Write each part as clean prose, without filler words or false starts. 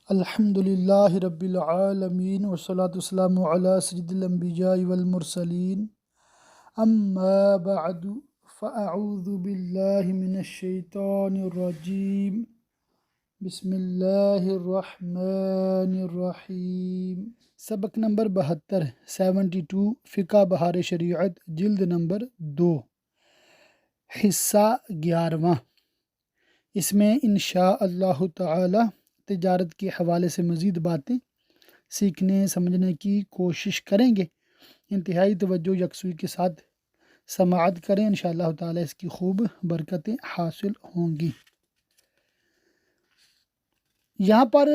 الحمدللہ رب العالمین والصلاة والسلام علی سید الانبیاء والمرسلین اما بعد فاعوذ باللہ من الشیطان الرجیم بسم اللہ الرحمن الرحیم۔ سبق نمبر 72 فقہ بہار شریعت جلد نمبر 2 حصہ 11۔ اس میں انشاء اللہ تعالی تجارت کے حوالے سے مزید باتیں سیکھنے سمجھنے کی کوشش کریں گے۔ انتہائی توجہ یکسوئی کے ساتھ سماعت کریں، انشاءاللہ تعالی اس کی خوب برکتیں حاصل ہوں گی۔ یہاں پر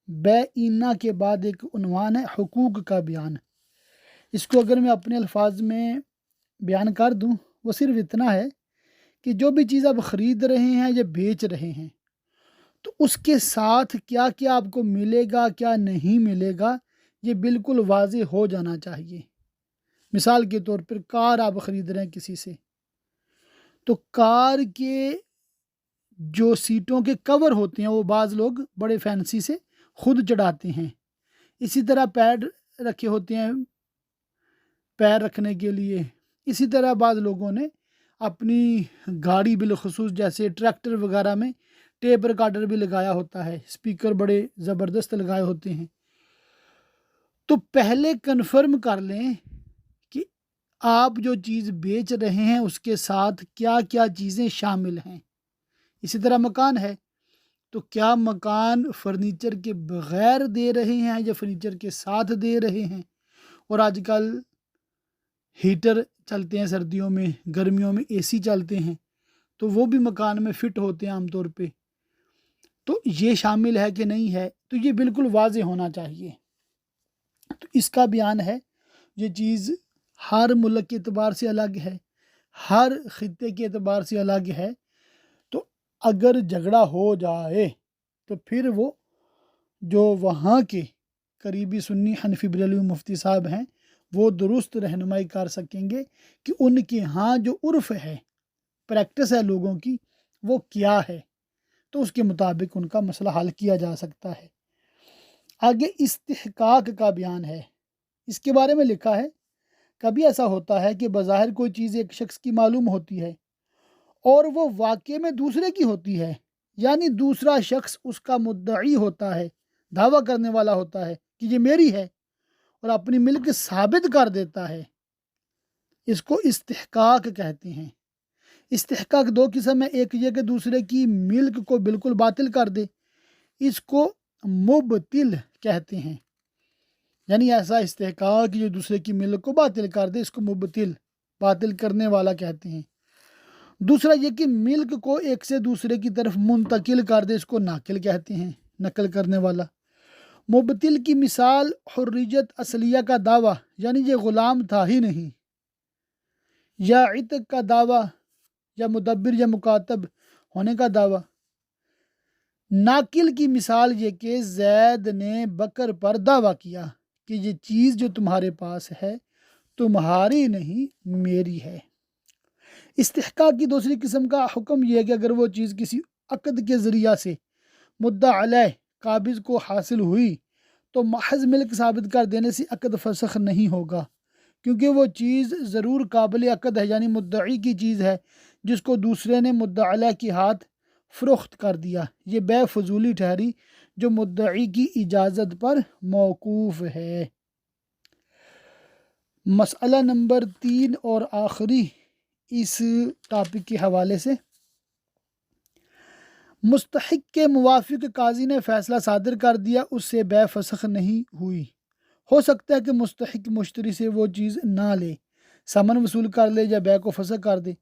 بیعینہ کے بعد ایک عنوان ہے حقوق کا بیان۔ اس کو اگر میں اپنے الفاظ میں بیان کر دوں، وہ صرف اتنا ہے کہ جو بھی چیز آپ خرید رہے ہیں یا بیچ رہے ہیں تو اس کے ساتھ کیا کیا آپ کو ملے گا، کیا نہیں ملے گا، یہ بالکل واضح ہو جانا چاہیے۔ مثال کے طور پر کار آپ خرید رہے ہیں کسی سے، تو کار کے جو سیٹوں کے کور ہوتے ہیں وہ بعض لوگ بڑے فینسی سے خود چڑھاتے ہیں۔ اسی طرح پیڈ رکھے ہوتے ہیں پیر رکھنے کے لیے۔ اسی طرح بعض لوگوں نے اپنی گاڑی بالخصوص جیسے ٹریکٹر وغیرہ میں ٹیپ ریکارڈر بھی لگایا ہوتا ہے، اسپیکر بڑے زبردست لگائے ہوتے ہیں۔ تو پہلے کنفرم کر لیں کہ آپ جو چیز بیچ رہے ہیں اس کے ساتھ کیا کیا چیزیں شامل ہیں۔ اسی طرح مکان ہے تو کیا مکان فرنیچر کے بغیر دے رہے ہیں یا فرنیچر کے ساتھ دے رہے ہیں۔ اور آج کل ہیٹر چلتے ہیں سردیوں میں، گرمیوں میں اے سی چلتے ہیں، تو وہ بھی مکان میں فٹ ہوتے ہیں عام طور پہ۔ تو یہ شامل ہے کہ نہیں ہے، تو یہ بالکل واضح ہونا چاہیے۔ تو اس کا بیان ہے، یہ چیز ہر ملک کے اعتبار سے الگ ہے، ہر خطے کے اعتبار سے الگ ہے۔ تو اگر جھگڑا ہو جائے تو پھر وہ جو وہاں کے قریبی سنی حنفی بریلوی مفتی صاحب ہیں وہ درست رہنمائی کر سکیں گے کہ ان کے ہاں جو عرف ہے، پریکٹس ہے لوگوں کی، وہ کیا ہے، تو اس کے مطابق ان کا مسئلہ حل کیا جا سکتا ہے۔ آگے استحقاق کا بیان ہے۔ اس کے بارے میں لکھا ہے، کبھی ایسا ہوتا ہے کہ بظاہر کوئی چیز ایک شخص کی معلوم ہوتی ہے اور وہ واقع میں دوسرے کی ہوتی ہے، یعنی دوسرا شخص اس کا مدعی ہوتا ہے، دعویٰ کرنے والا ہوتا ہے کہ یہ میری ہے اور اپنی ملک ثابت کر دیتا ہے۔ اس کو استحقاق کہتے ہیں۔ استحقاق دو قسم ہے، ایک یہ کہ دوسرے کی ملک کو بالکل باطل کر دے، اس کو مبطل کہتے ہیں۔ یعنی ایسا استحقاق جو دوسرے کی ملک کو باطل کر دے، اس کو مبطل، باطل کرنے والا کہتے ہیں۔ دوسرا یہ کہ ملک کو ایک سے دوسرے کی طرف منتقل کر دے، اس کو ناقل کہتے ہیں، نقل کرنے والا۔ مبطل کی مثال حریت اصلیہ کا دعویٰ، یعنی یہ غلام تھا ہی نہیں، یا عتق کا دعویٰ، یا مدبر یا مکاتب ہونے کا دعویٰ۔ ناقل کی مثال یہ کہ زید نے بکر پر دعویٰ کیا کہ یہ چیز جو تمہارے پاس ہے تمہاری نہیں، میری ہے۔ استحقاق کی دوسری قسم کا حکم یہ ہے کہ اگر وہ چیز کسی عقد کے ذریعہ سے مدعا علیہ قابض کو حاصل ہوئی تو محض ملک ثابت کر دینے سے عقد فسخ نہیں ہوگا، کیونکہ وہ چیز ضرور قابل عقد ہے، یعنی مدعی کی چیز ہے جس کو دوسرے نے مدعا علیہ کے ہاتھ فروخت کر دیا۔ یہ بے فضولی ٹھہری جو مدعی کی اجازت پر موقوف ہے۔ مسئلہ نمبر 3 اور آخری اس ٹاپک کے حوالے سے، مستحق کے موافق قاضی نے فیصلہ صادر کر دیا، اس سے بے فسخ نہیں ہوئی۔ ہو سکتا ہے کہ مستحق مشتری سے وہ چیز نہ لے، ثمن وصول کر لے یا بے کو فسخ کر دے،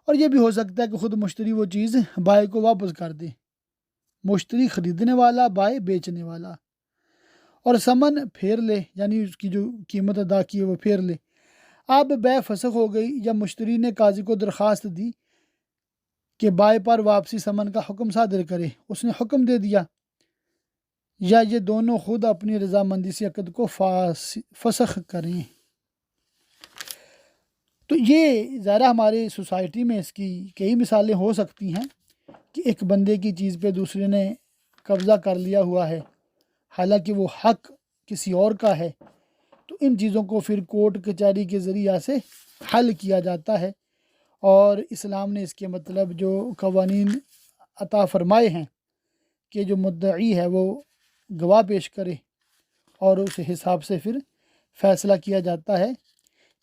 اور یہ بھی ہو سکتا ہے کہ خود مشتری وہ چیز بائے کو واپس کر دے۔ مشتری خریدنے والا، بائے بیچنے والا، اور ثمن پھیر لے، یعنی اس کی جو قیمت ادا کی ہے وہ پھیر لے۔ اب بے فسخ ہو گئی، یا مشتری نے قاضی کو درخواست دی کہ بائے پر واپسی ثمن کا حکم صادر کرے، اس نے حکم دے دیا، یا یہ دونوں خود اپنی رضامندی سے عقد کو فسخ کریں۔ تو یہ ظاہرہ ہمارے سوسائٹی میں اس کی کئی مثالیں ہو سکتی ہیں کہ ایک بندے کی چیز پہ دوسرے نے قبضہ کر لیا ہوا ہے حالانکہ وہ حق کسی اور کا ہے، تو ان چیزوں کو پھر کورٹ کچہری کے ذریعہ سے حل کیا جاتا ہے۔ اور اسلام نے اس کے مطلب جو قوانین عطا فرمائے ہیں کہ جو مدعی ہے وہ گواہ پیش کرے اور اس حساب سے پھر فیصلہ کیا جاتا ہے۔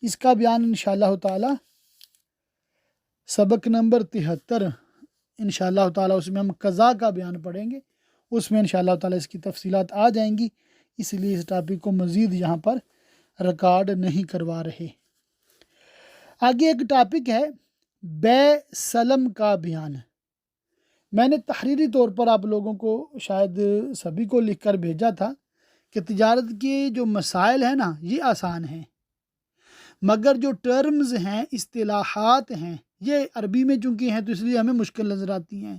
اس کا بیان انشاءاللہ تعالی سبق نمبر 73 انشاءاللہ تعالی اس میں ہم قضاء کا بیان پڑھیں گے، اس میں انشاءاللہ تعالی اس کی تفصیلات آ جائیں گی، اس لیے اس ٹاپک کو مزید یہاں پر ریکارڈ نہیں کروا رہے۔ آگے ایک ٹاپک ہے بے سلم کا بیان۔ میں نے تحریری طور پر آپ لوگوں کو شاید سبھی کو لکھ کر بھیجا تھا کہ تجارت کے جو مسائل ہیں نا یہ آسان ہیں، مگر جو ٹرمز ہیں، اصطلاحات ہیں، یہ عربی میں چونکہ ہیں تو اس لیے ہمیں مشکل نظر آتی ہیں،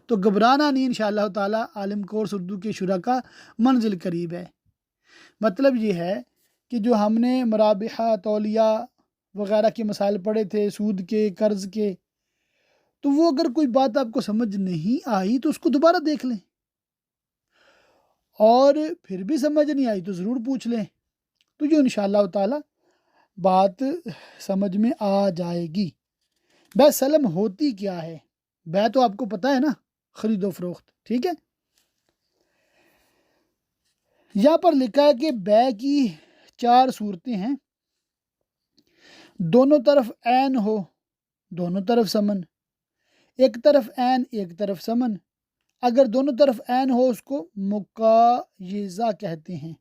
تو گھبرانا نہیں، انشاءاللہ تعالی عالم کورس اردو کے شرکا منزل قریب ہے۔ مطلب یہ ہے کہ جو ہم نے مرابحہ، تولیہ وغیرہ کے مسائل پڑھے تھے، سود کے، قرض کے، تو وہ اگر کوئی بات آپ کو سمجھ نہیں آئی تو اس کو دوبارہ دیکھ لیں، اور پھر بھی سمجھ نہیں آئی تو ضرور پوچھ لیں، تو جو انشاءاللہ تعالی بات سمجھ میں آ جائے گی۔ بے سلم ہوتی کیا ہے؟ بے تو آپ کو پتہ ہے نا، خرید و فروخت، ٹھیک ہے۔ یہاں پر لکھا ہے کہ بے کی 4 صورتیں ہیں: دونوں طرف عین ہو، دونوں طرف ثمن، ایک طرف عین ایک طرف ثمن۔ اگر دونوں طرف عین ہو اس کو مقایضہ کہتے ہیں،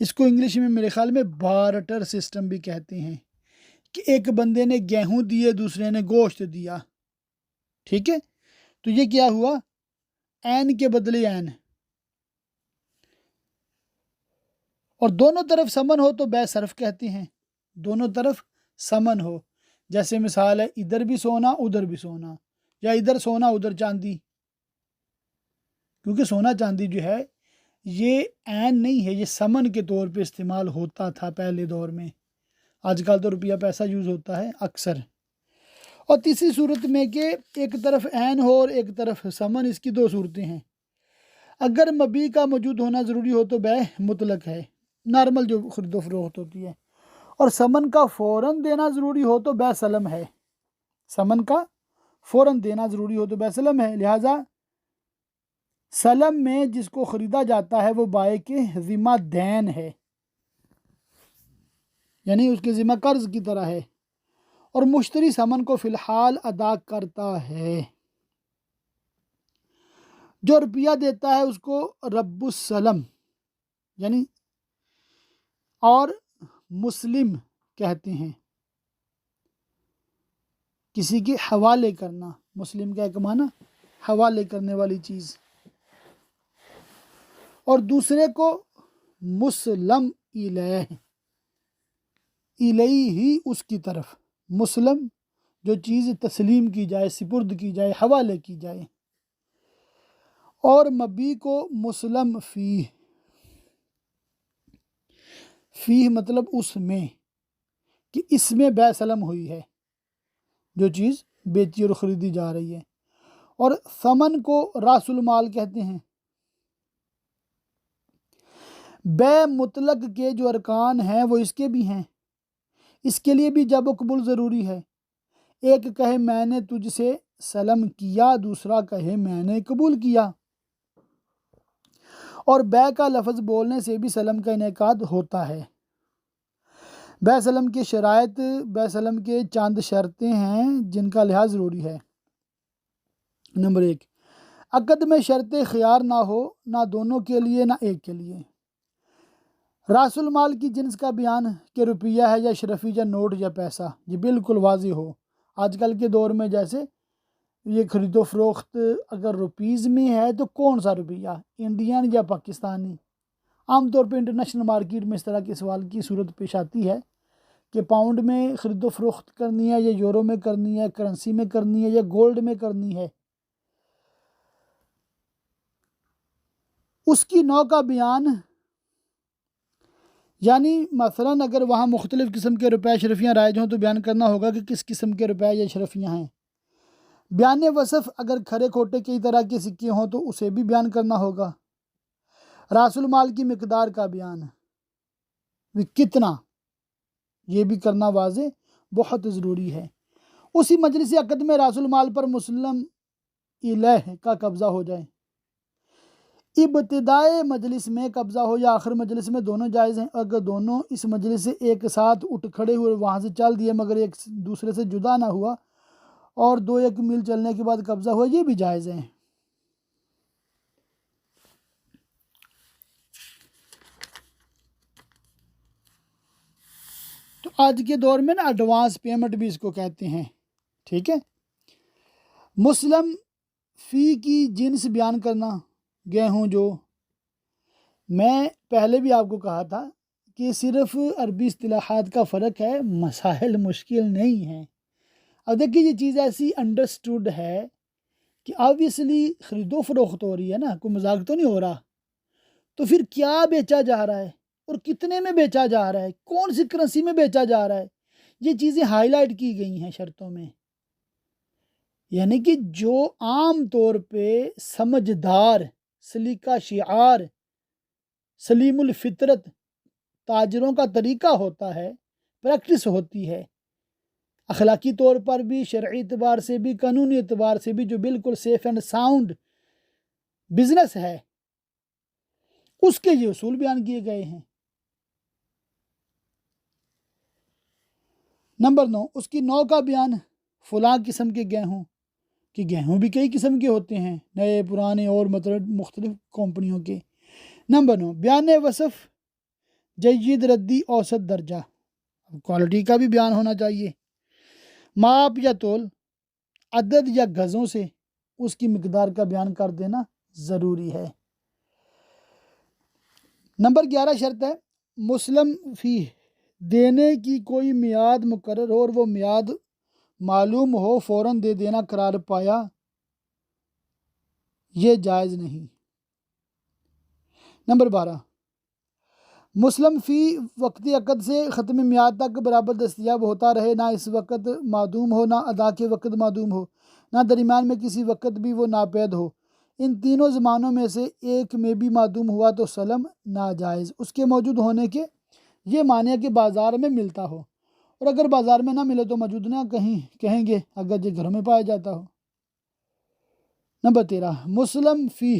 اس کو انگلش میں میرے خیال میں بارٹر سسٹم بھی کہتے ہیں، کہ ایک بندے نے گیہوں دیے، دوسرے نے گوشت دیا، ٹھیک ہے، تو یہ کیا ہوا؟ عین کے بدلے عین۔ اور دونوں طرف ثمن ہو تو بے صرف کہتے ہیں، دونوں طرف ثمن ہو، جیسے مثال ہے ادھر بھی سونا ادھر بھی سونا، یا ادھر سونا ادھر چاندی، کیونکہ سونا چاندی جو ہے یہ عین نہیں ہے، یہ ثمن کے طور پہ استعمال ہوتا تھا پہلے دور میں، آج کل تو روپیہ پیسہ یوز ہوتا ہے اکثر۔ اور تیسری صورت میں کہ ایک طرف عین ہو اور ایک طرف ثمن، اس کی 2 صورتیں ہیں۔ اگر مبیع کا موجود ہونا ضروری ہو تو بے مطلق ہے، نارمل جو خرید و فروخت ہوتی ہے، اور ثمن کا فوراً دینا ضروری ہو تو بے سلم ہے، ثمن کا فوراً دینا ضروری ہو تو بے سلم ہے۔ لہٰذا سلم میں جس کو خریدا جاتا ہے وہ بائع کے ذمہ دین ہے، یعنی اس کے ذمہ قرض کی طرح ہے، اور مشتری ثمن کو فی الحال ادا کرتا ہے۔ جو روپیہ دیتا ہے اس کو رب السلم یعنی اور مسلم کہتے ہیں، کسی کے حوالے کرنا، مسلم کا ایک معنی حوالے کرنے والی چیز، اور دوسرے کو مسلم الیہ، الیہ ہی اس کی طرف، مسلم جو چیز تسلیم کی جائے، سپرد کی جائے، حوالے کی جائے، اور مبیع کو مسلم فیہ، فیہ مطلب اس میں، کہ اس میں بے سلم ہوئی ہے، جو چیز بیچی اور خریدی جا رہی ہے، اور ثمن کو راس المال کہتے ہیں۔ بے مطلق کے جو ارکان ہیں وہ اس کے بھی ہیں، اس کے لیے بھی جب و قبول ضروری ہے۔ ایک کہے میں نے تجھ سے سلم کیا، دوسرا کہے میں نے قبول کیا، اور بے کا لفظ بولنے سے بھی سلم کا انعقاد ہوتا ہے۔ بے سلم کی شرائط، بے سلم کے چند شرطیں ہیں جن کا لحاظ ضروری ہے۔ نمبر 1، عقد میں شرط خیار نہ ہو، نہ دونوں کے لیے نہ ایک کے لیے۔ راس المال کی جنس کا بیان کہ روپیہ ہے یا اشرفی یا نوٹ یا پیسہ، یہ بالکل واضح ہو۔ آج کل کے دور میں جیسے یہ خرید و فروخت اگر روپیز میں ہے تو کون سا روپیہ، انڈین یا پاکستانی؟ عام طور پہ انٹرنیشنل مارکیٹ میں اس طرح کے سوال کی صورت پیش آتی ہے کہ پاؤنڈ میں خرید و فروخت کرنی ہے یا یورو میں کرنی ہے، کرنسی میں کرنی ہے یا گولڈ میں کرنی ہے۔ اس کی نوع کا بیان، یعنی مثلاً اگر وہاں مختلف قسم کے روپے اشرفیاں رائج ہوں تو بیان کرنا ہوگا کہ کس قسم کے روپے یا اشرفیاں ہیں۔ بیان وصف اگر کھرے کھوٹے کئی طرح کے سکے ہوں تو اسے بھی بیان کرنا ہوگا۔ راس المال کی مقدار کا بیان بھی کتنا، یہ بھی کرنا واضح بہت ضروری ہے۔ اسی مجلس عقد میں راس المال پر مسلم الیہ کا قبضہ ہو جائے، ابتدائے مجلس میں قبضہ ہو یا آخر مجلس میں، دونوں جائز ہیں۔ اگر دونوں اس مجلس سے ایک ساتھ اٹھ کھڑے ہوئے وہاں سے چل دیے مگر ایک دوسرے سے جدا نہ ہوا اور 2-1 میل چلنے کے بعد قبضہ ہوا، یہ بھی جائز ہیں۔ تو آج کے دور میں نا ایڈوانس پیمنٹ بھی اس کو کہتے ہیں، ٹھیک ہے۔ مسلم فی کی جنس بیان کرنا، گیہوں جو میں پہلے بھی آپ کو کہا تھا کہ صرف عربی اصطلاحات کا فرق ہے، مسائل مشکل نہیں ہیں۔ اب دیکھیے یہ چیز ایسی انڈرسٹوڈ ہے کہ آبویسلی خرید و فروخت ہو رہی ہے نا، کوئی مذاق تو نہیں ہو رہا، تو پھر کیا بیچا جا رہا ہے اور کتنے میں بیچا جا رہا ہے، کون سی کرنسی میں بیچا جا رہا ہے، یہ چیزیں ہائی لائٹ کی گئی ہیں شرطوں میں۔ یعنی کہ جو عام طور پہ سمجھدار، سلیقہ شعار، سلیم الفطرت تاجروں کا طریقہ ہوتا ہے، پریکٹس ہوتی ہے، اخلاقی طور پر بھی، شرعی اعتبار سے بھی، قانونی اعتبار سے بھی، جو بالکل سیف اینڈ ساؤنڈ بزنس ہے، اس کے یہ اصول بیان کیے گئے ہیں۔ نمبر 9، اس کی نوع کا بیان، فلاں قسم کے گیہوں، کہ گیہوں بھی کئی قسم کے ہوتے ہیں، نئے پرانے اور مختلف کمپنیوں کے۔ نمبر 9، بیان وصف جید ردی اوسط درجہ، کوالٹی کا بھی بیان ہونا چاہیے۔ ماپ یا تول، عدد یا گزوں سے اس کی مقدار کا بیان کر دینا ضروری ہے۔ نمبر 11 شرط ہے، مسلم فی دینے کی کوئی میعاد مقرر ہو اور وہ میعاد معلوم ہو فوراً دے دینا قرار پایا، یہ جائز نہیں۔ نمبر 12، مسلم فی وقت عقد سے ختم میعاد تک برابر دستیاب ہوتا رہے، نہ اس وقت معدوم ہو، نہ ادا کے وقت معدوم ہو، نہ درمیان میں کسی وقت بھی وہ ناپید ہو۔ ان تینوں زمانوں میں سے ایک میں بھی معدوم ہوا تو سلم ناجائز۔ اس کے موجود ہونے کے یہ معنی ہے کہ بازار میں ملتا ہو، اور اگر بازار میں نہ ملے تو موجود نہ کہیں گے اگر یہ گھروں میں پایا جاتا ہو۔ نمبر 13، مسلم فی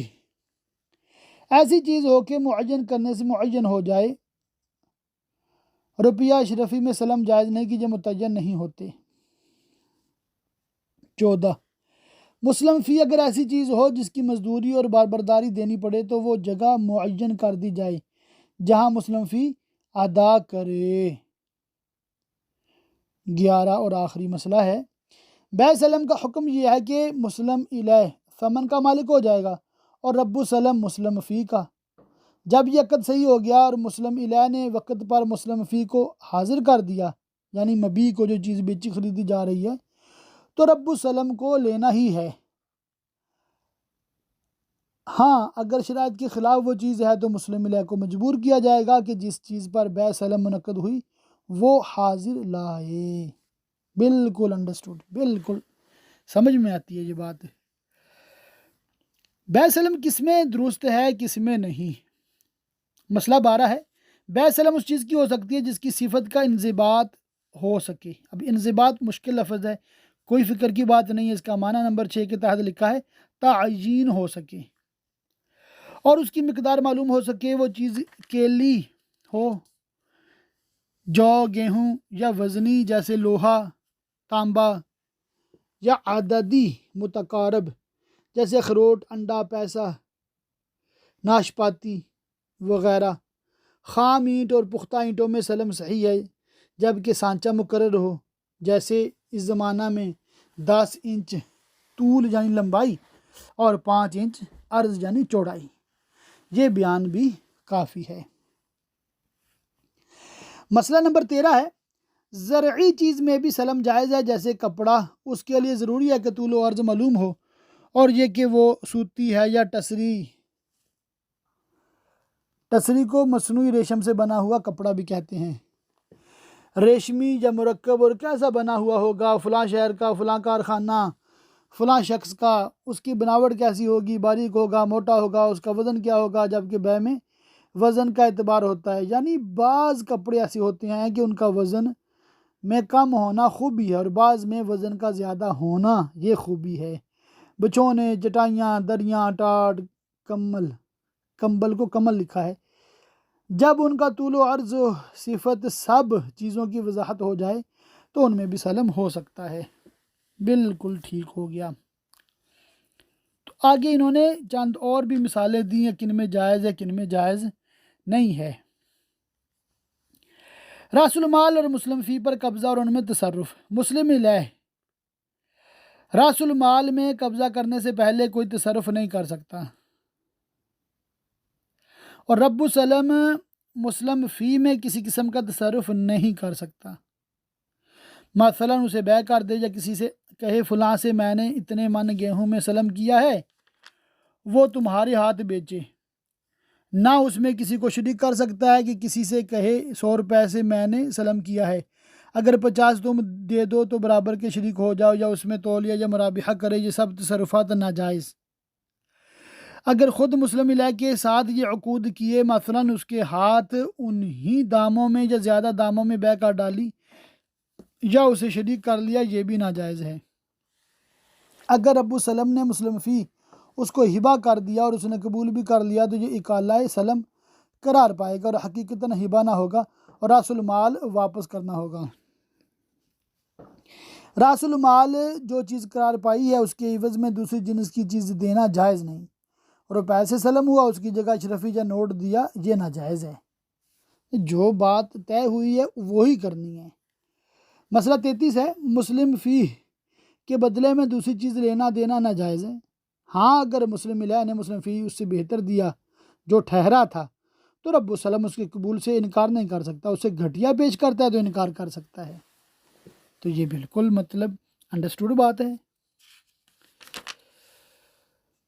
ایسی چیز ہو کہ معین کرنے سے معین ہو جائے، روپیہ اشرفی میں سلم جائز نہیں کہ یہ متعین نہیں ہوتے۔ 14، مسلم فی اگر ایسی چیز ہو جس کی مزدوری اور باربرداری دینی پڑے تو وہ جگہ معین کر دی جائے جہاں مسلم فی ادا کرے۔ 11 اور آخری مسئلہ ہے، بیع سلم کا حکم یہ ہے کہ مسلم الیہ ثمن کا مالک ہو جائے گا اور رب سلم مسلم فی کا۔ جب یہ عقد صحیح ہو گیا اور مسلم الیہ نے وقت پر مسلم فی کو حاضر کر دیا، یعنی مبیع کو، جو چیز بیچی خریدی جا رہی ہے، تو رب السلم کو لینا ہی ہے۔ ہاں اگر شرائط کے خلاف وہ چیز ہے تو مسلم الیہ کو مجبور کیا جائے گا کہ جس چیز پر بیع سلم منعقد ہوئی وہ حاضر لائے۔ بالکل انڈرسٹوڈ، بالکل سمجھ میں آتی ہے یہ بات۔ بیع سلم کس میں درست ہے کس میں نہیں۔ مسئلہ 12 ہے، بیع سلم اس چیز کی ہو سکتی ہے جس کی صفت کا انضباط ہو سکے۔ اب انضباط مشکل لفظ ہے، کوئی فکر کی بات نہیں ہے، اس کا معنی نمبر 6 کے تحت لکھا ہے، تعیین ہو سکے اور اس کی مقدار معلوم ہو سکے۔ وہ چیز کیلی ہو، جو، گیہوں، یا وزنی جیسے لوہا، تانبا، یا عددی متقارب جیسے اخروٹ، انڈا، پیسہ، ناشپاتی وغیرہ۔ خام اینٹ اور پختہ اینٹوں میں سلم صحیح ہے جبکہ سانچہ مقرر ہو، جیسے اس زمانہ میں 10 انچ طول یعنی لمبائی اور 5 انچ عرض یعنی چوڑائی، یہ بیان بھی کافی ہے۔ مسئلہ نمبر 13 ہے، زرعی چیز میں بھی سلم جائز ہے جیسے کپڑا، اس کے لیے ضروری ہے کہ طول و عرض معلوم ہو اور یہ کہ وہ سوتی ہے یا ٹسری کو مصنوعی ریشم سے بنا ہوا کپڑا بھی کہتے ہیں، ریشمی یا مرکب اور کیسا بنا ہوا ہوگا، فلاں شہر کا، فلاں کارخانہ، فلاں شخص کا اس کی بناوٹ کیسی ہوگی، باریک ہوگا، موٹا ہوگا، اس کا وزن کیا ہوگا، جبکہ بے میں وزن کا اعتبار ہوتا ہے۔ یعنی بعض کپڑے ایسے ہوتے ہیں کہ ان کا وزن میں کم ہونا خوبی ہے، اور بعض میں وزن کا زیادہ ہونا یہ خوبی ہے۔ بچھونے، چٹائیاں، دریاں، ٹاٹ، کمبل کو کمل لکھا ہے۔ جب ان کا طول و عرض و صفت سب چیزوں کی وضاحت ہو جائے تو ان میں بھی سلم ہو سکتا ہے۔ بالکل ٹھیک ہو گیا۔ تو آگے انہوں نے چند اور بھی مثالیں دی ہیں کن میں جائز ہے کن میں جائز نہیں ہے۔ راس المال اور مسلم فی پر قبضہ اور ان میں تصرف۔ مسلم علیہ راس المال میں قبضہ کرنے سے پہلے کوئی تصرف نہیں کر سکتا، اور رب السلم مسلم فی میں کسی قسم کا تصرف نہیں کر سکتا۔ مثلا اسے بیع کر دے یا کسی سے کہے فلاں سے میں نے اتنے من گیہوں میں سلم کیا ہے، وہ تمہارے ہاتھ بیچے، نہ اس میں کسی کو شریک کر سکتا ہے کہ کسی سے کہے 100 روپے سے میں نے سلم کیا ہے، اگر 50 تم دے دو تو برابر کے شریک ہو جاؤ، یا اس میں تولیہ یا مرابحہ کرے، یہ سب تصرفات ناجائز۔ اگر خود مسلم علیہ کے ساتھ یہ عقود کیے، مثلا اس کے ہاتھ انہی داموں میں یا زیادہ داموں میں بیع کر ڈالی یا اسے شریک کر لیا، یہ بھی ناجائز ہے۔ اگر ابو سلم نے مسلم فی اس کو ہبہ کر دیا اور اس نے قبول بھی کر لیا تو یہ اکالہ سلم قرار پائے گا، اور حقیقتاً ہبہ نہ ہوگا، اور راس المال واپس کرنا ہوگا۔ راس المال جو چیز قرار پائی ہے اس کے عوض میں دوسری جنس کی چیز دینا جائز نہیں۔ روپے سے سلم ہوا، اس کی جگہ اشرفی یا نوٹ دیا، یہ ناجائز ہے۔ جو بات طے ہوئی ہے وہی کرنی ہے۔ مسئلہ 33 ہے، مسلم فی کے بدلے میں دوسری چیز لینا دینا ناجائز ہے۔ ہاں اگر مسلم علیہ نے مسلم فی اس سے بہتر دیا جو ٹھہرا تھا تو رب السلم اس کے قبول سے انکار نہیں کر سکتا، اسے گھٹیا پیش کرتا ہے تو انکار کر سکتا ہے۔ تو یہ بالکل مطلب انڈرسٹوڈ بات ہے۔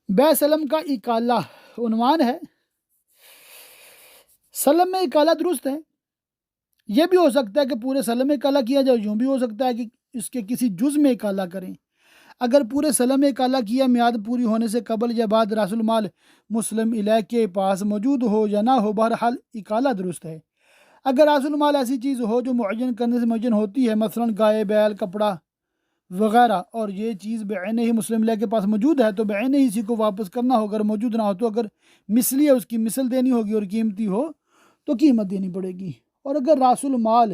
بیع سلم کا اکالہ عنوان ہے۔ سلم میں اکالہ درست ہے، یہ بھی ہو سکتا ہے کہ پورے سلم میں اکالہ کیا جائے، یوں بھی ہو سکتا ہے کہ اس کے کسی جز میں اکالہ کریں۔ اگر پورے سلم میں اکالہ کیا، میعاد پوری ہونے سے قبل یا بعد، راس المال مسلم علیہ کے پاس موجود ہو یا نہ ہو، بہرحال اکالہ درست ہے۔ اگر راس المال ایسی چیز ہو جو معین کرنے سے معین ہوتی ہے، مثلا گائے، بیل، کپڑا وغیرہ، اور یہ چیز بعینہ ہی مسلم علیہ کے پاس موجود ہے تو بعینہ ہی اسی کو واپس کرنا ہوگا، اگر موجود نہ ہو تو اگر مثلی ہے اس کی مثل دینی ہوگی، اور قیمتی ہو تو قیمت دینی پڑے گی۔ اور اگر راس المال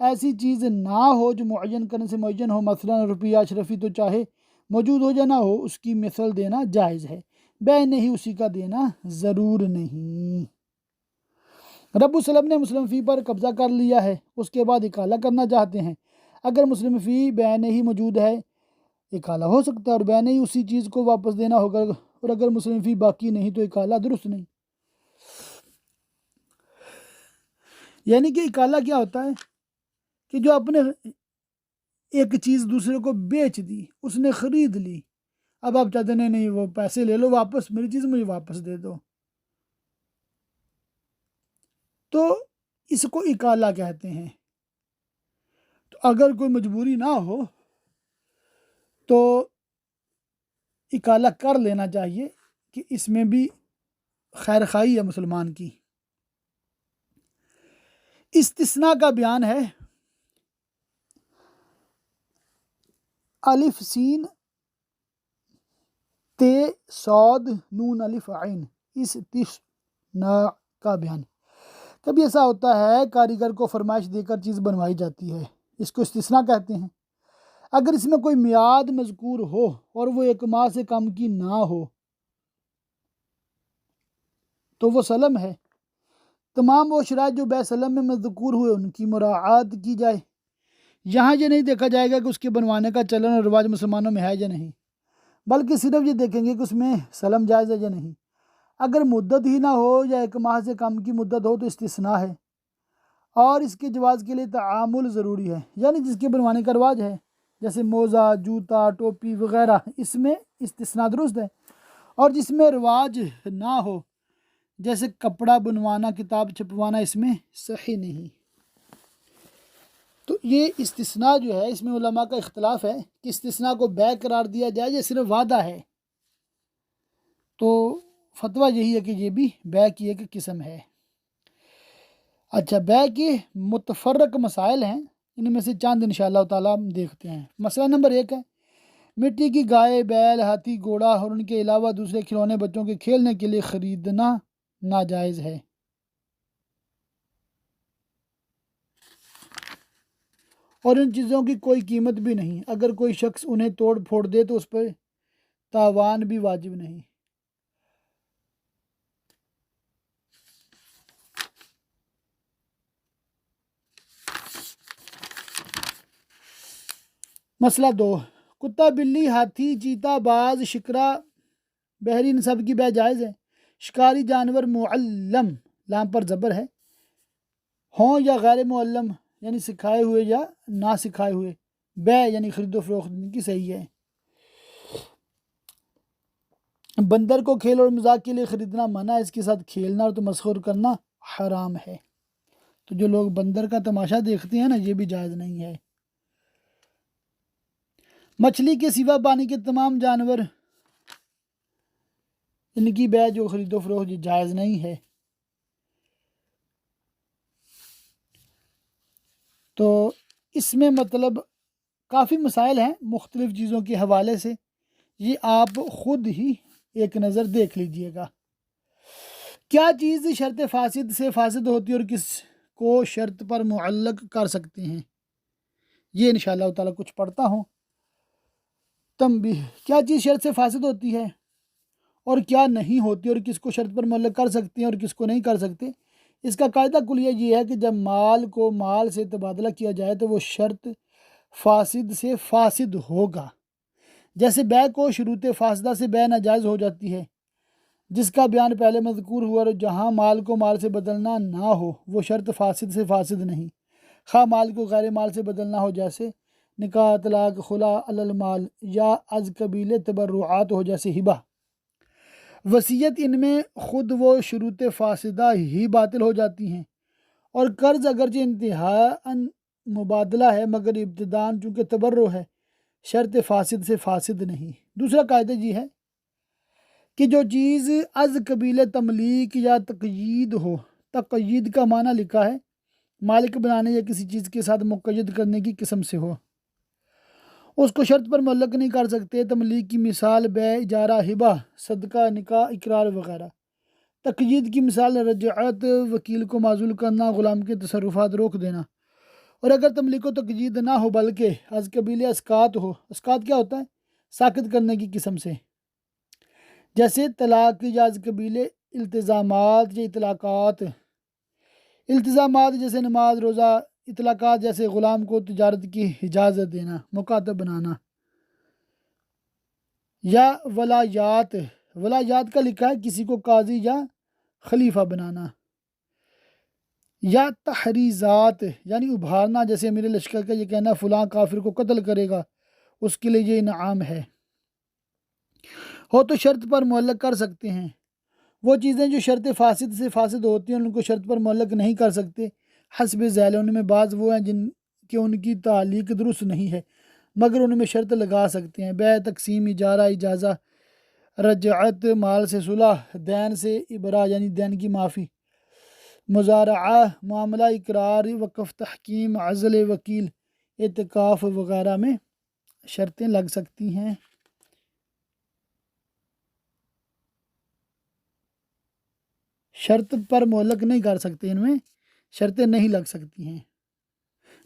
ایسی چیز نہ ہو جو معین کرنے سے معین ہو، مثلا روپیہ اشرفی، تو چاہے موجود ہو یا نہ ہو اس کی مثل دینا جائز ہے، بعینہ ہی اسی کا دینا ضرور نہیں۔ رب السلم نے مسلم فی پر قبضہ کر لیا ہے، اس کے بعد اکالہ کرنا چاہتے ہیں۔ اگر مسلم فی بعینہ ہی موجود ہے اکالہ ہو سکتا ہے، اور بعینہ ہی اسی چیز کو واپس دینا ہوگا، اور اگر مسلم فی باقی نہیں تو اکالہ درست نہیں۔ یعنی کہ اکالہ کیا ہوتا ہے کہ جو اپنے ایک چیز دوسرے کو بیچ دی، اس نے خرید لی، اب آپ چاہتے ہیں نہیں وہ پیسے لے لو واپس، میری چیز مجھے واپس دے دو، تو اس کو اکالہ کہتے ہیں۔ تو اگر کوئی مجبوری نہ ہو تو اکالہ کر لینا چاہیے، کہ اس میں بھی خیر خواہی ہے مسلمان کی۔ استثناء کا بیان ہے۔ الف سین تے صاد نون الف عین، استثناء کا بیان۔ کبھی ایسا ہوتا ہے کاریگر کو فرمائش دے کر چیز بنوائی جاتی ہے، اس کو استثناء کہتے ہیں۔ اگر اس میں کوئی میعاد مذکور ہو اور وہ 1 ماہ سے کم کی نہ ہو تو وہ سلم ہے۔ تمام وہ شرائط جو بیع سلم میں مذکور ہوئے ان کی مراعات کی جائے۔ یہاں یہ نہیں دیکھا جائے گا کہ اس کے بنوانے کا چلن اور رواج مسلمانوں میں ہے یا نہیں، بلکہ صرف یہ دیکھیں گے کہ اس میں سلم جائز ہے یا نہیں۔ اگر مدت ہی نہ ہو یا 1 ماہ سے کم کی مدت ہو تو استثناء ہے، اور اس کے جواز کے لیے تعامل ضروری ہے، یعنی جس کے بنوانے کا رواج ہے، جیسے موزہ، جوتا، ٹوپی وغیرہ، اس میں استثناء درست ہے، اور جس میں رواج نہ ہو جیسے کپڑا بنوانا، کتاب چھپوانا، اس میں صحیح نہیں۔ تو یہ استثناء جو ہے اس میں علماء کا اختلاف ہے کہ استثناء کو بیع قرار دیا جائے یا صرف وعدہ ہے، تو فتویٰ یہی ہے کہ یہ بھی بیع کی ایک قسم ہے۔ اچھا، بیع کے متفرق مسائل ہیں، ان میں سے چند انشاءاللہ تعالیٰ ہم دیکھتے ہیں۔ مسئلہ نمبر 1 ہے مٹی کی گائے، بیل، ہاتھی، گھوڑا اور ان کے علاوہ دوسرے کھلونے بچوں کے کھیلنے کے لیے خریدنا ناجائز ہے۔ اور ان چیزوں کی کوئی قیمت بھی نہیں، اگر کوئی شخص انہیں توڑ پھوڑ دے تو اس پر تاوان بھی واجب نہیں۔ مسئلہ 2، کتا، بلی، ہاتھی، چیتا، باز، شکرا، بحری، ان سب کی بیع جائز ہے۔ شکاری جانور معلم، لام پر زبر ہے، ہوں یا غیر معلم یعنی سکھائے ہوئے یا نہ سکھائے ہوئے، بیع یعنی خرید و فروخت ان کی صحیح ہے۔ بندر کو کھیل اور مذاق کے لیے خریدنا منع ہے، اس کے ساتھ کھیلنا اور تمسخر کرنا حرام ہے۔ تو جو لوگ بندر کا تماشا دیکھتے ہیں نا، یہ بھی جائز نہیں ہے۔ مچھلی کے سوا پانی کے تمام جانور، ان کی بیع جو خرید و فروخت یہ جائز نہیں ہے۔ تو اس میں مطلب کافی مسائل ہیں مختلف چیزوں کے حوالے سے، یہ آپ خود ہی ایک نظر دیکھ لیجئے گا۔ کیا چیز شرط فاسد سے فاسد ہوتی ہے اور کس کو شرط پر معلق کر سکتے ہیں، یہ انشاءاللہ تعالیٰ کچھ پڑھتا ہوں۔ تنبیہ، کیا چیز شرط سے فاسد ہوتی ہے اور کیا نہیں ہوتی، اور کس کو شرط پر معلق کر سکتے ہیں اور کس کو نہیں کر سکتے۔ اس کا قاعدہ کلیہ یہ ہے کہ جب مال کو مال سے تبادلہ کیا جائے تو وہ شرط فاسد سے فاسد ہوگا۔ جیسے بیع کو شروط فاسدہ سے بیع ناجائز ہو جاتی ہے، جس کا بیان پہلے مذکور ہوا، اور جہاں مال کو مال سے بدلنا نہ ہو وہ شرط فاسد سے فاسد نہیں، خواہ مال کو غیر مال سے بدلنا ہو، جیسے نکاح، طلاق، خلا علی المال، یا از قبیل تبرعات ہو جیسے ہبہ۔ وصیت، ان میں خود وہ شروط فاسدہ ہی باطل ہو جاتی ہیں، اور قرض اگرچہ انتہاءً مبادلہ ہے مگر ابتداءً چونکہ تبرع ہے، شرط فاسد سے فاسد نہیں۔ دوسرا قاعدہ یہ ہے کہ جو چیز از قبیل تملیک یا تقیید ہو، تقیید کا معنی لکھا ہے مالک بنانے یا کسی چیز کے ساتھ مقید کرنے کی قسم سے ہو، اس کو شرط پر معلق نہیں کر سکتے۔ تملیک کی مثال بیع، اجارہ، ہبہ، صدقہ، نکاح، اقرار وغیرہ۔ تقیید کی مثال رجعت، وکیل کو معزول کرنا، غلام کے تصرفات روک دینا۔ اور اگر تملیک و تقیید نہ ہو بلکہ از قبیل اسقاط ہو، اسقاط کیا ہوتا ہے؟ ساقط کرنے کی قسم سے، جیسے طلاق، یا از قبیل التزامات یا اطلاقات۔ التزامات جیسے نماز، روزہ، اطلاقات جیسے غلام کو تجارت کی اجازت دینا، مکاتب بنانا۔ یا ولایات، ولایات کا لکھا ہے کسی کو قاضی یا خلیفہ بنانا۔ یا تحریزات یعنی ابھارنا، جیسے امیر لشکر کا یہ کہنا فلاں کافر کو قتل کرے گا، اس کے لیے یہ انعام ہے۔ ہو تو شرط پر معلق کر سکتے ہیں۔ وہ چیزیں جو شرط فاسد سے فاسد ہوتی ہیں ان کو شرط پر معلق نہیں کر سکتے، حسب ذیل۔ ان میں بعض وہ ہیں جن کے ان کی تعلیق درست نہیں ہے مگر ان میں شرط لگا سکتے ہیں، بیع، تقسیم، اجارہ، اجازہ، رجعت، مال سے صلح، دین سے ابراء یعنی دین کی معافی، مزارعہ، معاملہ، اقرار، وقف، تحکیم، عزل، وکیل، اعتکاف وغیرہ میں شرطیں لگ سکتی ہیں۔ شرط پر معلق نہیں کر سکتے، ان میں شرطیں نہیں لگ سکتی ہیں۔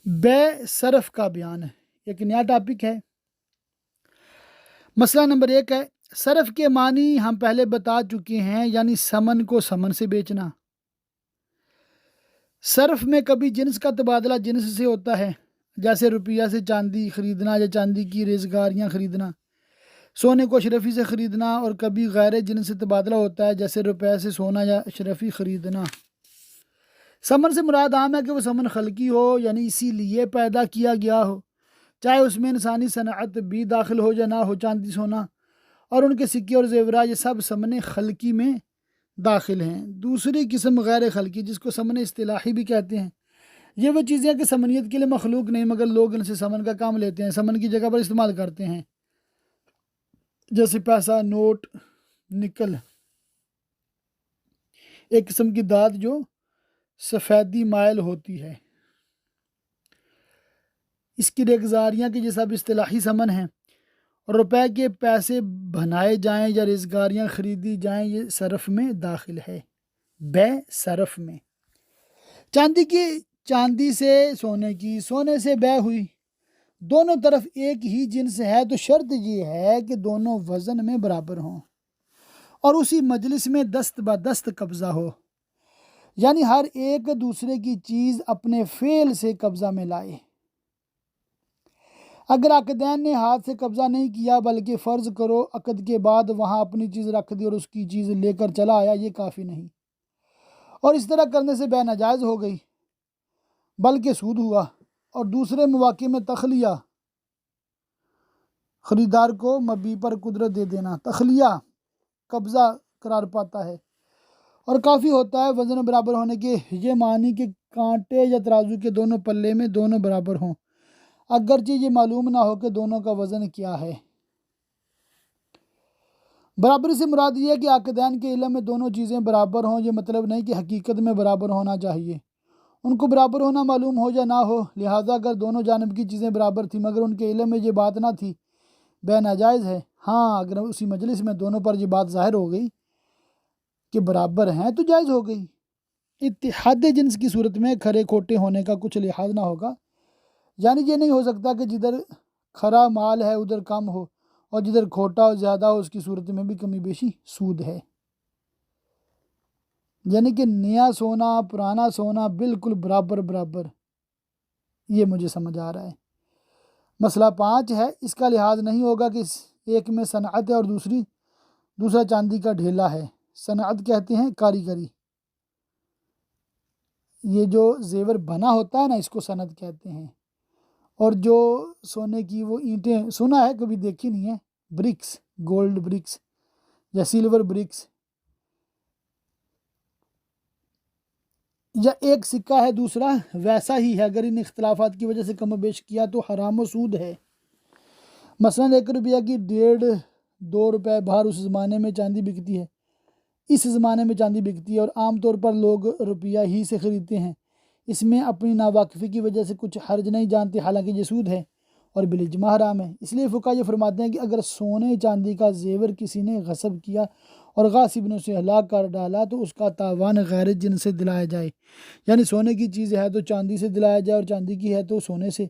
بیع صرف کا بیان ایک نیا ٹاپک ہے۔ مسئلہ نمبر 1 ہے صرف کے معنی ہم پہلے بتا چکے ہیں، یعنی سمن کو سمن سے بیچنا۔ صرف میں کبھی جنس کا تبادلہ جنس سے ہوتا ہے، جیسے روپیہ سے چاندی خریدنا یا چاندی کی ریزگاریاں خریدنا، سونے کو اشرفی سے خریدنا، اور کبھی غیر جنس سے تبادلہ ہوتا ہے، جیسے روپے سے سونا یا اشرفی خریدنا۔ سمن سے مراد عام ہے کہ وہ سمن خلقی ہو، یعنی اسی لیے پیدا کیا گیا ہو، چاہے اس میں انسانی صنعت بھی داخل ہو یا نہ ہو۔ چاندی، سونا اور ان کے سکے اور زیورات یہ سب سمن خلقی میں داخل ہیں۔ دوسری قسم غیر خلقی، جس کو سمن اصطلاحی بھی کہتے ہیں، یہ وہ چیزیں کہ ثمنیت کے لیے مخلوق نہیں، مگر لوگ ان سے ثمن کا کام لیتے ہیں، ثمن کی جگہ پر استعمال کرتے ہیں، جیسے پیسہ، نوٹ، نکل، ایک قسم کی دھات جو سفیدی مائل ہوتی ہے۔ اس کی ریزگاریاں کی جیسا اب اصطلاحی ثمن ہیں، روپے کے پیسے بنائے جائیں یا ریزگاریاں خریدی جائیں، یہ صرف میں داخل ہے، بے صرف میں۔ چاندی کی چاندی سے سونے کی، سونے سے بے ہوئی، دونوں طرف ایک ہی جنس ہے تو شرط یہ ہے کہ دونوں وزن میں برابر ہوں اور اسی مجلس میں دست بدست قبضہ ہو، یعنی ہر ایک دوسرے کی چیز اپنے فعل سے قبضہ میں لائے۔ اگر عقدین نے ہاتھ سے قبضہ نہیں کیا بلکہ فرض کرو عقد کے بعد وہاں اپنی چیز رکھ دی اور اس کی چیز لے کر چلا آیا، یہ کافی نہیں، اور اس طرح کرنے سے بے ناجائز ہو گئی بلکہ سود ہوا۔ اور دوسرے مواقع میں تخلیہ، خریدار کو مبیع پر قدرت دے دینا، تخلیہ قبضہ قرار پاتا ہے اور کافی ہوتا ہے وزن برابر ہونے کے، یہ معنی کہ کانٹے یا ترازو کے دونوں پلے میں دونوں برابر ہوں، اگرچہ یہ معلوم نہ ہو کہ دونوں کا وزن کیا ہے۔ برابری سے مراد یہ ہے کہ عقدین کے علم میں دونوں چیزیں برابر ہوں، یہ مطلب نہیں کہ حقیقت میں برابر ہونا چاہیے، ان کو برابر ہونا معلوم ہو یا نہ ہو، لہٰذا اگر دونوں جانب کی چیزیں برابر تھیں مگر ان کے علم میں یہ بات نہ تھی، بے ناجائز ہے۔ ہاں، اگر اسی مجلس میں دونوں پر یہ بات ظاہر ہو گئی کہ برابر ہیں تو جائز ہو گئی۔ اتحاد جنس کی صورت میں کھرے کھوٹے ہونے کا کچھ لحاظ نہ ہوگا، یعنی یہ نہیں ہو سکتا کہ جدھر کھرا مال ہے ادھر کم ہو اور جدھر کھوٹا ہو زیادہ ہو، اس کی صورت میں بھی کمی بیشی سود ہے، یعنی کہ نیا سونا پرانا سونا بالکل برابر برابر، یہ مجھے سمجھ آ رہا ہے۔ مسئلہ 5 ہے، اس کا لحاظ نہیں ہوگا کہ ایک میں صنعت ہے اور دوسرا چاندی کا ڈھیلا ہے۔ صنعت کہتے ہیں کاریگری، یہ جو زیور بنا ہوتا ہے نا اس کو صنعت کہتے ہیں، اور جو سونے کی وہ اینٹیں، سنا ہے کبھی دیکھی نہیں ہے، برکس، گولڈ برکس یا سلور برکس، یا ایک سکہ ہے دوسرا ویسا ہی ہے، اگر ان اختلافات کی وجہ سے کم و بیش کیا تو حرام و سود ہے۔ مثلا 1 روپیہ کی 1.5-2 روپے باہر اس زمانے میں چاندی بکتی ہے، اس زمانے میں چاندی بکتی ہے اور عام طور پر لوگ روپیہ ہی سے خریدتے ہیں، اس میں اپنی ناواقفی کی وجہ سے کچھ حرج نہیں جانتے، حالانکہ یہ سود ہے اور بالاجماع حرام ہے۔ اس لیے فقہا یہ فرماتے ہیں کہ اگر سونے چاندی کا زیور کسی نے غصب کیا اور غاصب نے اسے ہلاک کر ڈالا تو اس کا تاوان غیر جنس سے دلایا جائے، یعنی سونے کی چیز ہے تو چاندی سے دلایا جائے اور چاندی کی ہے تو سونے سے،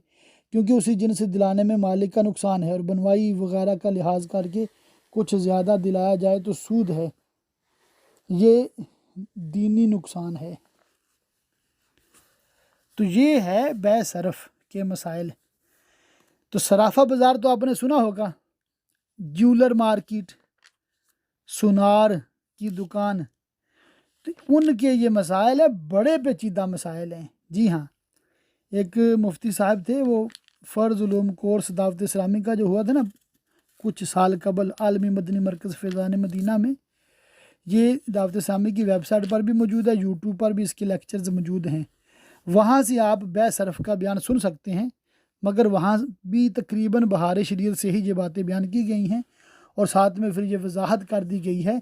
کیونکہ اسی جنس سے دلانے میں مالک کا نقصان ہے، اور بنوائی وغیرہ کا لحاظ کر کے کچھ زیادہ دلایا جائے تو سود ہے، یہ دینی نقصان ہے۔ تو یہ ہے بے صرف کے مسائل۔ تو صرافہ بازار تو آپ نے سنا ہوگا، جیولر مارکیٹ، سونار کی دکان، تو ان کے یہ مسائل ہیں، بڑے پیچیدہ مسائل ہیں۔ جی ہاں، ایک مفتی صاحب تھے، وہ فرض علوم کورس دعوت اسلامی کا جو ہوا تھا نا کچھ سال قبل عالمی مدنی مرکز فیضان مدینہ میں، یہ دعوت اسلامی کی ویب سائٹ پر بھی موجود ہے، یوٹیوب پر بھی اس کے لیکچرز موجود ہیں، وہاں سے آپ بے صرف کا بیان سن سکتے ہیں، مگر وہاں بھی تقریباً بہار شریعت سے ہی یہ باتیں بیان کی گئی ہیں، اور ساتھ میں پھر یہ وضاحت کر دی گئی ہے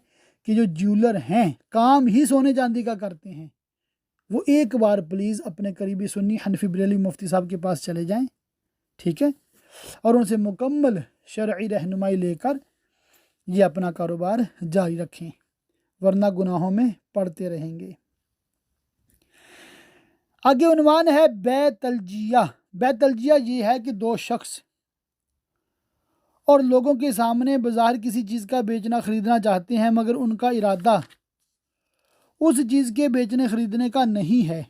کہ جو جیولر ہیں کام ہی سونے چاندی کا کرتے ہیں، وہ ایک بار پلیز اپنے قریبی سنی حنفی بریلوی مفتی صاحب کے پاس چلے جائیں، ٹھیک ہے، اور ان سے مکمل شرعی رہنمائی لے کر یہ اپنا کاروبار جاری رکھیں، ورنہ گناہوں میں پڑتے رہیں گے۔ آگے عنوان ہے بے تلجیہ۔ بے تلجیہ یہ ہے کہ دو شخص اور لوگوں کے سامنے بظاہر کسی چیز کا بیچنا خریدنا چاہتے ہیں، مگر ان کا ارادہ اس چیز کے بیچنے خریدنے کا نہیں ہے۔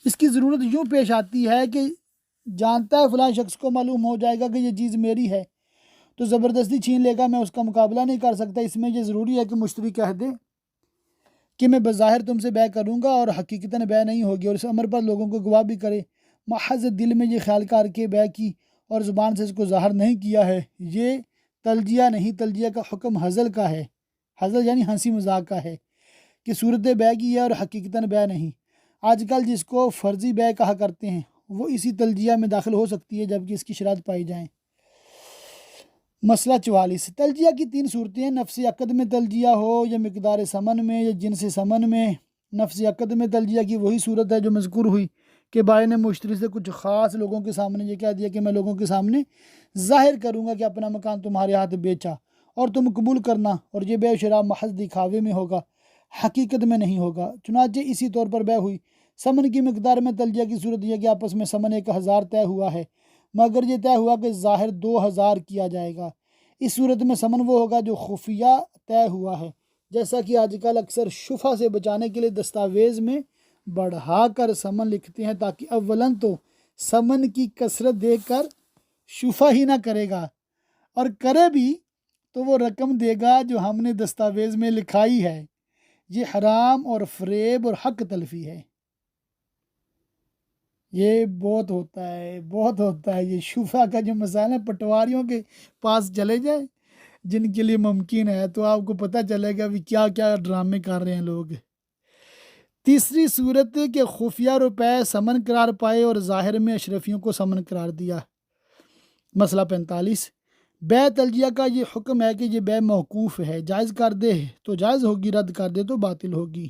اس کی ضرورت یوں پیش آتی ہے کہ جانتا ہے فلاں شخص کو معلوم ہو جائے گا کہ یہ چیز میری ہے تو زبردستی چھین لے گا، میں اس کا مقابلہ نہیں کر سکتا، اس میں یہ ضروری ہے کہ مشتری کہہ دے کہ میں بظاہر تم سے بے کروں گا اور حقیقتاً بے نہیں ہوگی، اور اس امر پر لوگوں کو گواہ بھی کرے، محض دل میں یہ خیال کر کے بے کی اور زبان سے اس کو ظاہر نہیں کیا ہے، یہ تلجیہ نہیں۔ تلجیہ کا حکم ہزل کا ہے، ہزل یعنی ہنسی مذاق کا ہے، کہ صورت بے کی ہے اور حقیقتاً بے نہیں۔ آج کل جس کو فرضی بے کہا کرتے ہیں وہ اسی تلجیہ میں داخل ہو سکتی ہے جبکہ اس کی شرائط پائی جائیں۔ مسئلہ 44، تلجیہ کی 3 صورتیں ہیں، نفس عقد میں تلجیہ ہو یا مقدار ثمن میں یا جنس ثمن میں۔ نفس عقد میں تلجیہ کی وہی صورت ہے جو مذکور ہوئی کہ بائع نے مشتری سے کچھ خاص لوگوں کے سامنے یہ کہہ دیا کہ میں لوگوں کے سامنے ظاہر کروں گا کہ اپنا مکان تمہارے ہاتھ بیچا اور تم قبول کرنا، اور یہ بے و شراء محض دکھاوے میں ہوگا، حقیقت میں نہیں ہوگا۔ چنانچہ اسی طور پر بے ہوئی۔ ثمن کی مقدار میں تلجیہ کی صورت یہ کہ آپس میں ثمن 1000 طے ہوا ہے، مگر یہ طے ہوا کہ ظاہر 2000 کیا جائے گا۔ اس صورت میں ثمن وہ ہوگا جو خفیہ طے ہوا ہے، جیسا کہ آج کل اکثر شفا سے بچانے کے لیے دستاویز میں بڑھا کر ثمن لکھتے ہیں تاکہ اولاً تو ثمن کی کثرت دیکھ کر شفا ہی نہ کرے گا، اور کرے بھی تو وہ رقم دے گا جو ہم نے دستاویز میں لکھائی ہے۔ یہ حرام اور فریب اور حق تلفی ہے۔ یہ بہت ہوتا ہے یہ شفا کا جو مسائل ہے، پٹواریوں کے پاس چلے جائیں جن کے لیے ممکن ہے تو آپ کو پتہ چلے گا بھی کیا کیا ڈرامے کر رہے ہیں لوگ۔ تیسری صورت کہ خفیہ روپے ثمن قرار پائے اور ظاہر میں اشرفیوں کو ثمن قرار دیا۔ مسئلہ 45، بے تلجیہ کا یہ حکم ہے کہ یہ بے موقوف ہے، جائز کر دے تو جائز ہوگی، رد کر دے تو باطل ہوگی،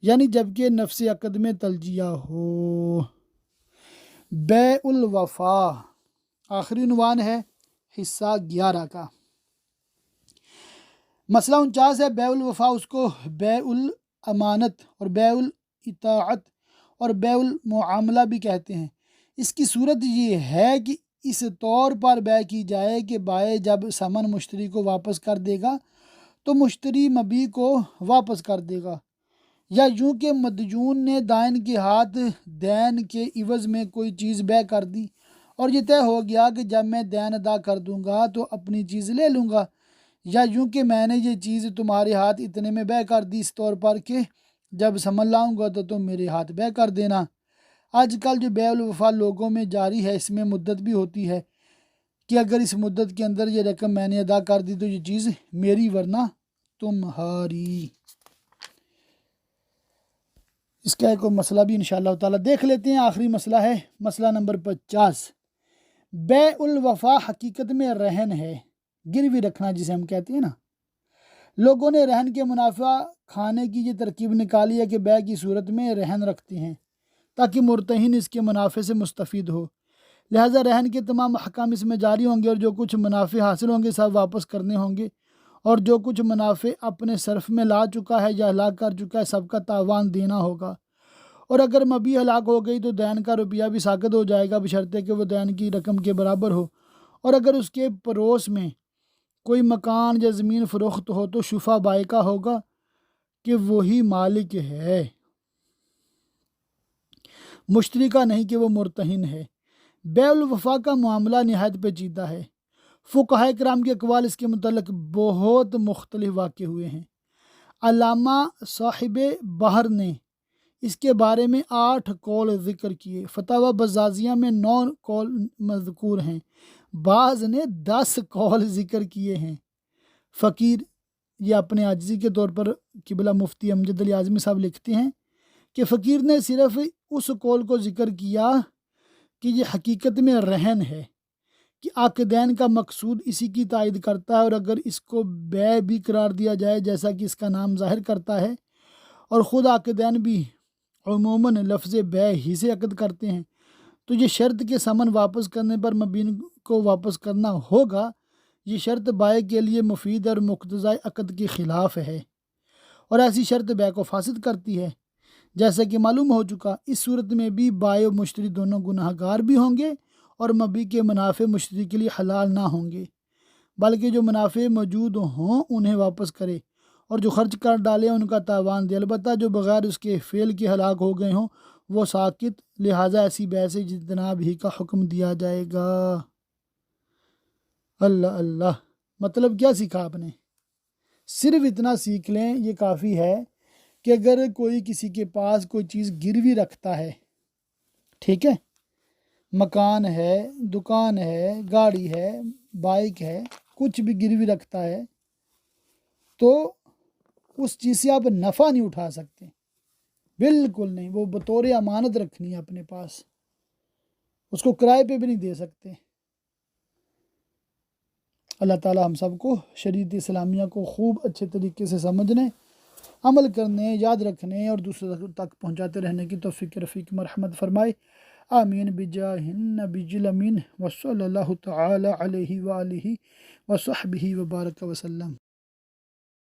یعنی جبکہ نفس عقد میں تلجیہ ہو۔ بیع الوفا آخری عنوان ہے حصہ 11 کا۔ مسئلہ 49 ہے بیع الوفا، اس کو بیع الامانت اور بیع الاطاعت اور بیع المعاملہ بھی کہتے ہیں۔ اس کی صورت یہ ہے کہ اس طور پر بیع کی جائے کہ بائع جب ثمن مشتری کو واپس کر دے گا تو مشتری مبیع کو واپس کر دے گا، یا یوں کہ مدیون نے دائن کے ہاتھ دین کے عوض میں کوئی چیز بیع کر دی اور یہ طے ہو گیا کہ جب میں دین ادا کر دوں گا تو اپنی چیز لے لوں گا، یا یوں کہ میں نے یہ چیز تمہارے ہاتھ اتنے میں بیع کر دی اس طور پر کہ جب سمجھ لاؤں گا تو تم میرے ہاتھ بیع کر دینا۔ آج کل جو بیع الوفا لوگوں میں جاری ہے اس میں مدت بھی ہوتی ہے کہ اگر اس مدت کے اندر یہ رقم میں نے ادا کر دی تو یہ چیز میری ورنہ تمہاری۔ اس کا ایک مسئلہ بھی انشاءاللہ تعالیٰ دیکھ لیتے ہیں، آخری مسئلہ ہے مسئلہ نمبر 50۔ بیع الوفا حقیقت میں رہن ہے، گروی رکھنا جسے ہم کہتے ہیں نا۔ لوگوں نے رہن کے منافع کھانے کی یہ ترکیب نکالی ہے کہ بیع کی صورت میں رہن رکھتے ہیں تاکہ مرتہن اس کے منافع سے مستفید ہو، لہٰذا رہن کے تمام احکام اس میں جاری ہوں گے اور جو کچھ منافع حاصل ہوں گے سب واپس کرنے ہوں گے، اور جو کچھ منافع اپنے صرف میں لا چکا ہے یا ہلاک کر چکا ہے سب کا تاوان دینا ہوگا، اور اگر مبیع ہلاک ہو گئی تو دین کا روپیہ بھی ساقط ہو جائے گا بشرطے کہ وہ دین کی رقم کے برابر ہو، اور اگر اس کے پڑوس میں کوئی مکان یا زمین فروخت ہو تو شفا بائع کا ہوگا کہ وہی مالک ہے، مشتری کا نہیں کہ وہ مرتہن ہے۔ بیع الوفا کا معاملہ نہایت پیچیدہ ہے، فقہاء کرام کے اقوال اس کے متعلق بہت مختلف واقع ہوئے ہیں۔ علامہ صاحب بحر نے اس کے بارے میں 8 قول ذکر کیے، فتاوی بزازیہ میں 9 قول مذکور ہیں، بعض نے 10 قول ذکر کیے ہیں۔ فقیر یہ اپنے عاجزی کے طور پر قبلہ مفتی امجد علی اعظمی صاحب لکھتے ہیں کہ فقیر نے صرف اس قول کو ذکر کیا کہ یہ حقیقت میں رہن ہے، کہ عقدین کا مقصود اسی کی تائید کرتا ہے، اور اگر اس کو بیع بھی قرار دیا جائے جیسا کہ اس کا نام ظاہر کرتا ہے، اور خود عقدین بھی عموماً لفظ بیع ہی سے عقد کرتے ہیں، تو یہ شرط کہ ثمن واپس کرنے پر مبین کو واپس کرنا ہوگا، یہ شرط بائع کے لیے مفید اور مقتضی عقد کے خلاف ہے، اور ایسی شرط بیع کو فاسد کرتی ہے۔ جیسا کہ معلوم ہو چکا، اس صورت میں بھی بائع و مشتری دونوں گناہ گار بھی ہوں گے اور مبیع کے منافع مشتری کے لیے حلال نہ ہوں گے، بلکہ جو منافع موجود ہوں انہیں واپس کرے اور جو خرچ کر ڈالے ان کا تاوان دے، البتہ جو بغیر اس کے فعل کے ہلاک ہو گئے ہوں وہ ساقط، لہٰذا ایسی بیع سے اجتناب ہی کا حکم دیا جائے گا۔ اللہ اللہ، مطلب کیا سیکھا آپ نے؟ صرف اتنا سیکھ لیں، یہ کافی ہے کہ اگر کوئی کسی کے پاس کوئی چیز گروی رکھتا ہے، ٹھیک ہے، مکان ہے، دکان ہے، گاڑی ہے، بائک ہے، کچھ بھی گروی رکھتا ہے تو اس چیز سے آپ نفع نہیں اٹھا سکتے، بالکل نہیں، وہ بطور امانت رکھنی ہے اپنے پاس، اس کو کرائے پہ بھی نہیں دے سکتے۔ اللہ تعالی ہم سب کو شریعت اسلامیہ کو خوب اچھے طریقے سے سمجھنے، عمل کرنے، یاد رکھنے اور دوسروں تک پہنچاتے رہنے کی توفیق رفیق مرحمت فرمائے، آمین بجاہ النبی الامین وصلی اللہ تعالی علیہ وآلہ وصحبہ وبارک وسلم۔